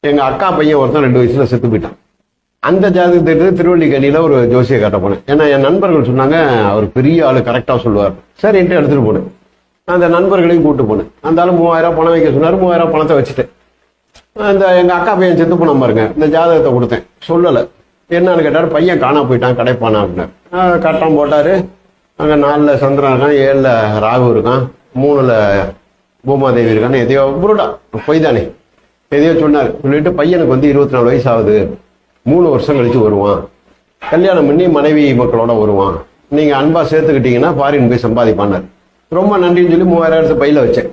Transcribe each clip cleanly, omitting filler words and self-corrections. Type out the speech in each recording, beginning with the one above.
எங்கள் அக்கா பையன் ஒருத்தன் 2 வயசுல செத்து போயிட்டான். அந்த ஜாதகத்தை திருவள்ளிக்கணியில் ஒரு ஜோசியை காட்ட போனேன். ஏன்னா என் நண்பர்கள் சொன்னாங்க அவர் பெரிய ஆள், கரெக்டாக சொல்லுவார். சரின்ட்டு எடுத்துகிட்டு போனேன். அந்த நண்பர்களையும் கூப்பிட்டு போனேன். அந்த ஆள் 3000 பணம் வைக்க சொன்னார். 3000 பணத்தை வச்சுட்டேன். அந்த எங்கள் அக்கா பையன் செத்து போன பாருங்க, இந்த ஜாதகத்தை கொடுத்தேன். சொல்லலை. என்னன்னு கேட்டார், பையன் காணா போயிட்டான், கடைப்பானா அப்படின்னார். கட்டம் போட்டார். அங்கே 4ல் சந்திரன் இருக்கான், 7ல் ராகு இருக்கான், 3ல் பூமாதேவி இருக்கான்னு எதையோ புருடா பொய் தானே எதையோ சொன்னார். சொல்லிட்டு பையனுக்கு வந்து 24 வயசு ஆகுது, 3 வருஷம் கழிச்சு வருவான், கல்யாணம் பண்ணி மனைவி மக்களோட வருவான், நீங்கள் அன்பா சேர்த்துக்கிட்டீங்கன்னா ஃபாரின் போய் சம்பாதிப்பானார். ரொம்ப நன்றின்னு சொல்லி 3000 எடுத்து பையில வச்சேன்.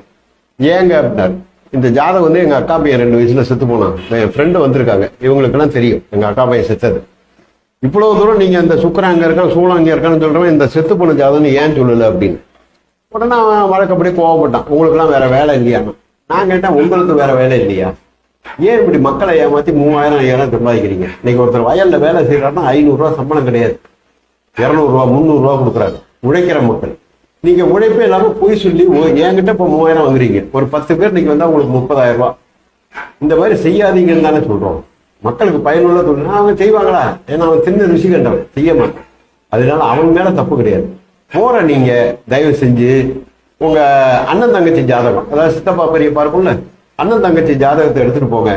ஏங்க அப்படின்னார், இந்த ஜாதகம் வந்து எங்கள் அக்கா பையன் 2 வயசுல செத்து போனான், என் ஃப்ரெண்டு வந்திருக்காங்க, இவங்களுக்கெல்லாம் தெரியும் எங்கள் அக்கா பையன் செத்தது. இவ்வளவு தூரம் நீங்கள் இந்த சுக்கரன் அங்கே இருக்கான், சூழம் அங்கே இருக்கான்னு சொல்கிறவன் இந்த செத்து போன ஜாதகம் ஏன் சொல்லலை அப்படின்னு. உடனே அவன் வழக்கப்படி கோவப்பட்டான். உங்களுக்குலாம் வேற வேலை இல்லையான்னு. நான் கேட்டேன், உங்களுக்கு வேற வேலை இல்லையா? ஏன் இப்படி மக்களை ஏமாற்றி 3000 5000 சம்பாதிக்கிறீங்க? இன்னைக்கு ஒருத்தர் வயலில் வேலை செய்கிறாருன்னா 500 ரூபா சம்பளம் கிடையாது, 200 ரூபா 300 ரூபா கொடுக்குறாரு உழைக்கிற மக்கள். நீங்கள் உழைப்பே இல்லாமல் பொய் சொல்லி என்கிட்ட இப்போ 3000 வாங்குறீங்க. ஒரு 10 பேர் இன்னைக்கு வந்தால் உங்களுக்கு 30,000 ரூபா. இந்த மாதிரி செய்யாதீங்கன்னு தானே சொல்கிறோம். மக்களுக்கு பயனுள்ள தொழில் அவங்க செய்வாங்களா? ஏன்னா அவன் சின்ன ருசி கண்டவன், செய்ய மாட்டான். அதனால அவன் மேலே தப்பு கிடையாது. போற நீங்க தயவு செஞ்சு உங்க அண்ணன் தங்கச்சி ஜாதகம், அதாவது சித்தப்பா பெரியப்பா இருக்கும்ல, அண்ணன் தங்கச்சி ஜாதகத்தை எடுத்துட்டு போங்க.